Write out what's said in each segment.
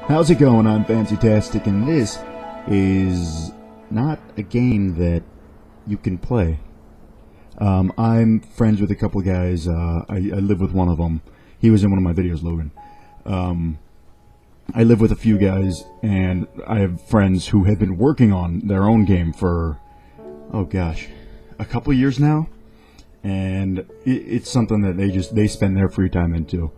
How's it going? I'm Fancytastic, and this is not a game that you can play. I'm friends with a couple guys. I live with one of them. He was in one of my videos, Logan. I live with a few guys, and I have friends who have been working on their own game for, oh gosh, a couple years now. And it's something that they spend their free time into.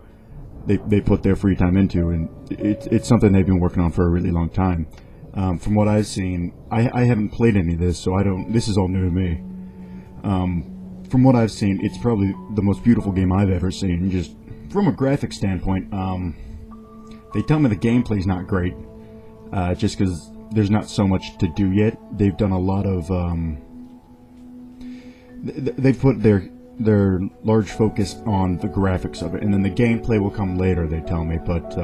They put their free time into, and it's something they've been working on for a really long time. From what I've seen, I haven't played any of this, so I don't. This is all new to me. From what I've seen, it's probably the most beautiful game I've ever seen. Just from a graphic standpoint, they tell me the gameplay's not great, just because there's not so much to do yet. They've done a lot of. They've put their large focus on the graphics of it, and then the gameplay will come later, they tell me, but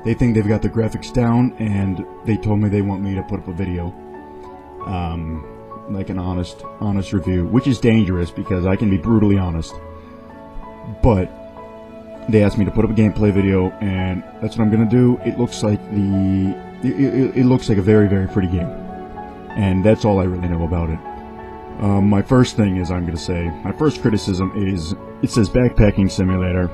they think they've got the graphics down, and they told me they want me to put up a video, like an honest review, which is dangerous because I can be brutally honest, but they asked me to put up a gameplay video, and that's what I'm gonna do. It looks like it looks like a very, very pretty game, and that's all I really know about it. My first thing is, my first criticism is, it says Backpacking Simulator,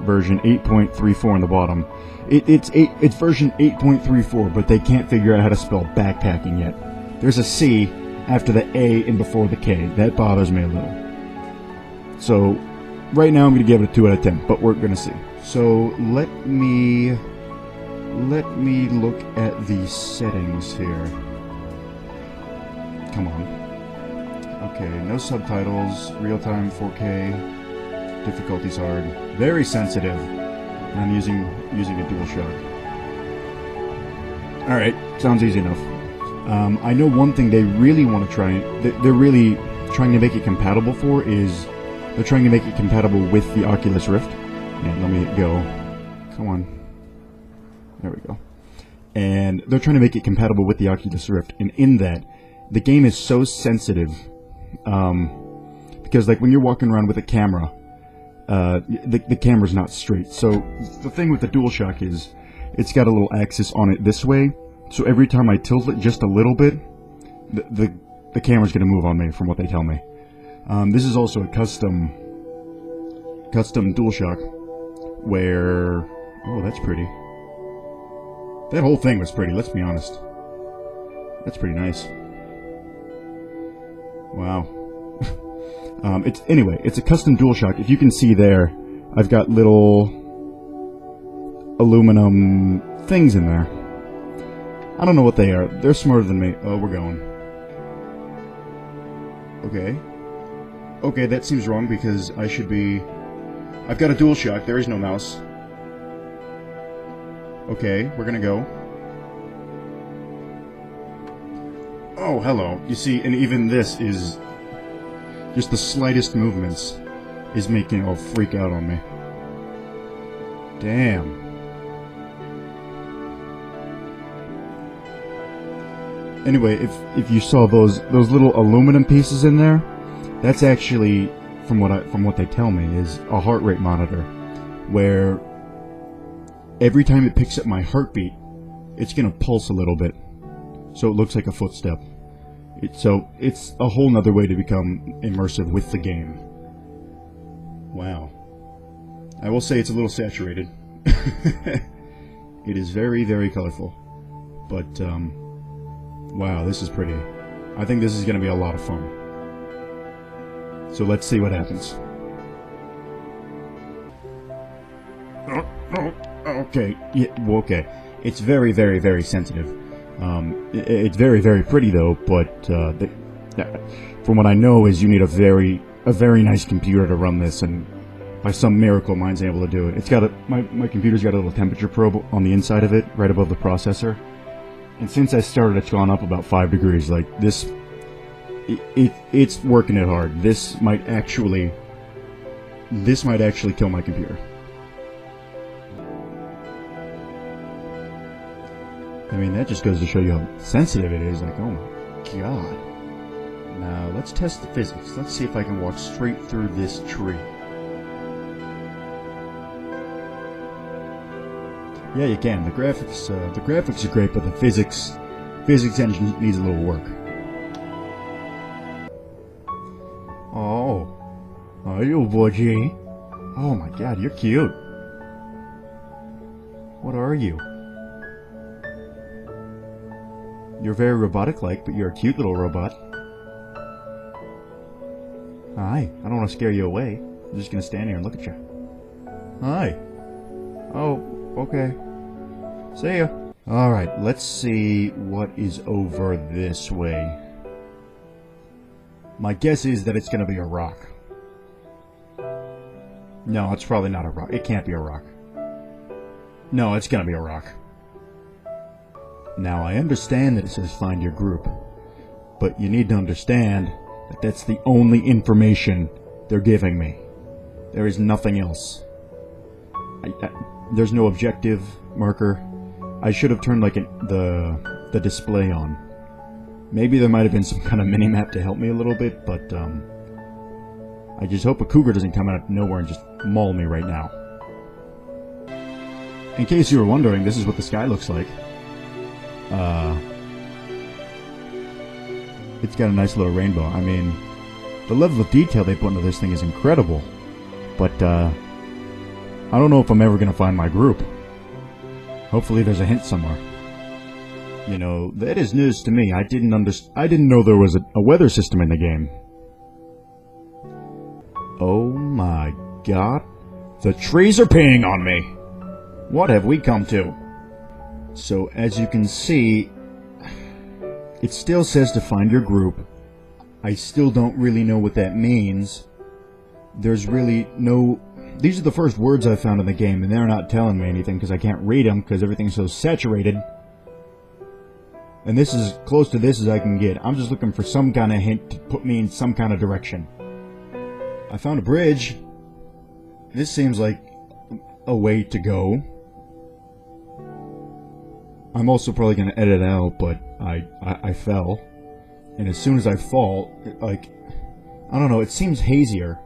version 8.34 on the bottom. It's version 8.34, but they can't figure out how to spell backpacking yet. There's a C after the A and before the K. That bothers me a little. So, right now I'm going to give it a 2 out of 10, but we're going to see. So, let me look at the settings here. Come on. Okay, no subtitles, real-time 4K, difficulty's hard, very sensitive, and I'm using a DualShock. Alright, sounds easy enough. I know one thing they really want to try, they're really trying to make it compatible for is, they're trying to make it compatible with the Oculus Rift. And let me go. Come on. There we go. And they're trying to make it compatible with the Oculus Rift, and in that, the game is so sensitive. Because like when you're walking around with a camera, the camera's not straight. So the thing with the DualShock is, it's got a little axis on it this way. So every time I tilt it just a little bit, the camera's gonna move on me, from what they tell me. This is also a custom DualShock, where, oh, that's pretty. That whole thing was pretty. Let's be honest. That's pretty nice. Wow. It's a custom DualShock. If you can see there, I've got little aluminum things in there. I don't know what they are. They're smarter than me. Oh, we're going. Okay. Okay, that seems wrong because I should be... I've got a DualShock. There is no mouse. Okay, we're gonna go. Oh, hello. You see, and even this is... just the slightest movements is making it all freak out on me. Damn. Anyway, if you saw those little aluminum pieces in there, that's actually, from what they tell me, is a heart rate monitor, where every time it picks up my heartbeat, it's gonna pulse a little bit, so it looks like a footstep. So it's a whole nother way to become immersive with the game. Wow. I will say it's a little saturated. It is very, very colorful. But, wow, this is pretty. I think this is going to be a lot of fun. So let's see what happens. Okay. Yeah, well, okay. It's very, very, very sensitive. It's very, very pretty though, but from what I know is you need a very nice computer to run this, and by some miracle mine's able to do it. It's got my computer's got a little temperature probe on the inside of it, right above the processor, and since I started it's gone up about 5 degrees. Like this, it's working it hard. This might actually kill my computer. I mean, that just goes to show you how sensitive it is. Like, oh my god. Now, let's test the physics. Let's see if I can walk straight through this tree. Yeah, you can. The graphics are great, but the physics engine needs a little work. Oh, are you, Boji? Oh my God, you're cute. What are you? You're very robotic-like, but you're a cute little robot. Hi, I don't want to scare you away. I'm just gonna stand here and look at you. Hi. Oh, okay. See ya. Alright, let's see what is over this way. My guess is that it's gonna be a rock. No, it's probably not a rock. It can't be a rock. No, it's gonna be a rock. Now, I understand that it says find your group, but you need to understand that that's the only information they're giving me. There is nothing else. There's no objective marker. I should have turned like the display on. Maybe there might have been some kind of mini-map to help me a little bit, but I just hope a cougar doesn't come out of nowhere and just maul me right now. In case you were wondering, this is what the sky looks like. It's got a nice little rainbow. I mean, the level of detail they put into this thing is incredible. But, I don't know if I'm ever going to find my group. Hopefully there's a hint somewhere. You know, that is news to me. I didn't know there was a weather system in the game. Oh my God. The trees are peeing on me. What have we come to? So, as you can see, it still says to find your group. I still don't really know what that means. There's really no... These are the first words I found in the game, and they're not telling me anything because I can't read them because everything's so saturated. And this is close to this as I can get. I'm just looking for some kind of hint to put me in some kind of direction. I found a bridge. This seems like a way to go. I'm also probably going to edit it out, but I fell. And as soon as I fall, like, I don't know, it seems hazier.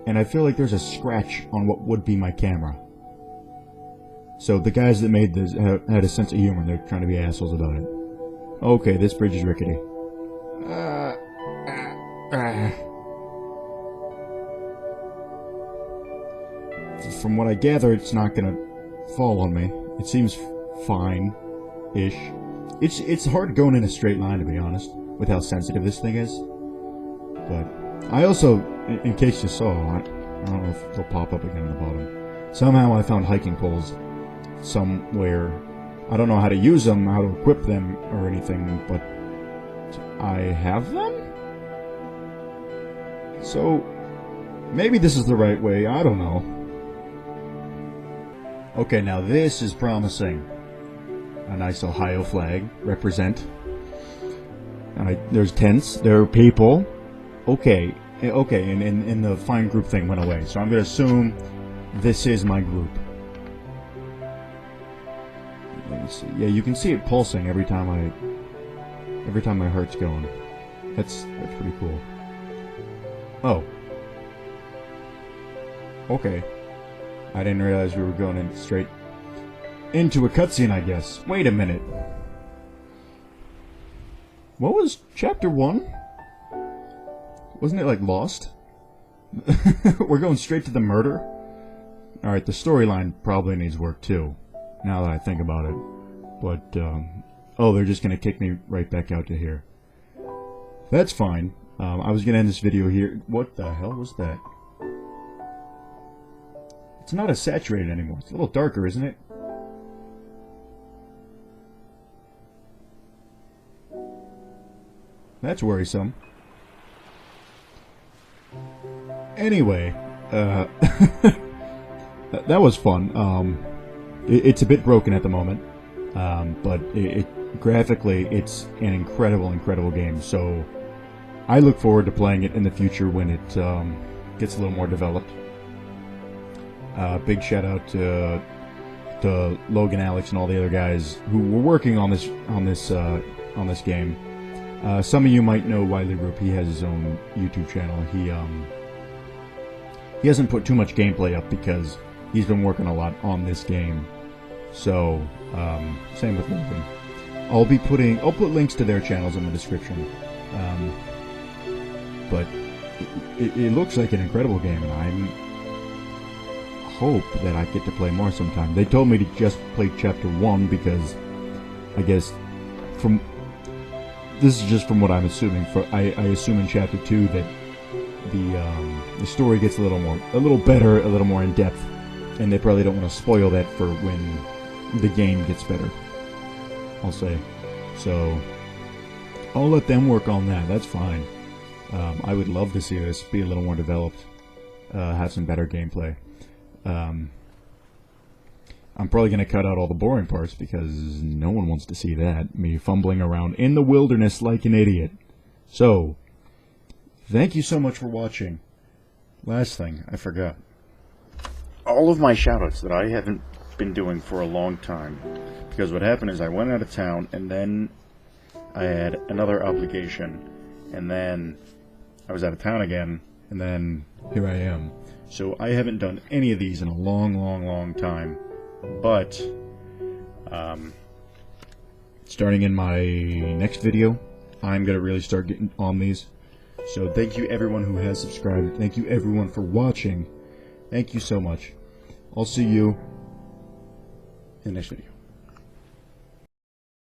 And I feel like there's a scratch on what would be my camera. So the guys that made this had a sense of humor, and they're trying to be assholes about it. Okay, this bridge is rickety. From what I gather, it's not gonna fall on me. It seems fine-ish. It's hard going in a straight line, to be honest, with how sensitive this thing is. But I also, in case you saw, I don't know if they'll pop up again on the bottom. Somehow I found hiking poles somewhere. I don't know how to use them, how to equip them, or anything, but I have them? So, maybe this is the right way, I don't know. Okay, now this is promising. A nice Ohio flag, represent. There's tents, there are people. Okay, and the find group thing went away, so I'm going to assume this is my group. Let me see. Yeah, you can see it pulsing every time my heart's going. That's pretty cool. Oh. Okay. I didn't realize we were going in straight into a cutscene, I guess. Wait a minute. What was Chapter 1? Wasn't it like Lost? We're going straight to the murder? Alright, the storyline probably needs work too, now that I think about it. But, oh, they're just gonna kick me right back out to here. That's fine. I was gonna end this video here. What the hell was that? It's not as saturated anymore. It's a little darker, isn't it? That's worrisome. Anyway, that was fun. It's a bit broken at the moment, but graphically, it's an incredible game. So I look forward to playing it in the future when it gets a little more developed. Big shout out to Logan, Alex, and all the other guys who were working on this game. Some of you might know Wiley Roop. He has his own YouTube channel. He hasn't put too much gameplay up because he's been working a lot on this game. So, same with Logan. I'll put links to their channels in the description. But it looks like an incredible game, and I hope that I get to play more sometime. They told me to just play Chapter 1 because I guess this is just from what I'm assuming. I assume in Chapter 2 that the story gets a little better, a little more in depth, and they probably don't want to spoil that for when the game gets better, I'll say. So I'll let them work on that. That's fine. I would love to see this be a little more developed, have some better gameplay. I'm probably going to cut out all the boring parts because no one wants to see that, me fumbling around in the wilderness like an idiot. So, thank you so much for watching. Last thing, I forgot. All of my shoutouts that I haven't been doing for a long time, because what happened is I went out of town, and then I had another obligation, and then I was out of town again, and then here I am. So I haven't done any of these in a long time, but starting in my next video, I'm going to really start getting on these. So thank you everyone who has subscribed. Thank you everyone for watching. Thank you so much. I'll see you in the next video.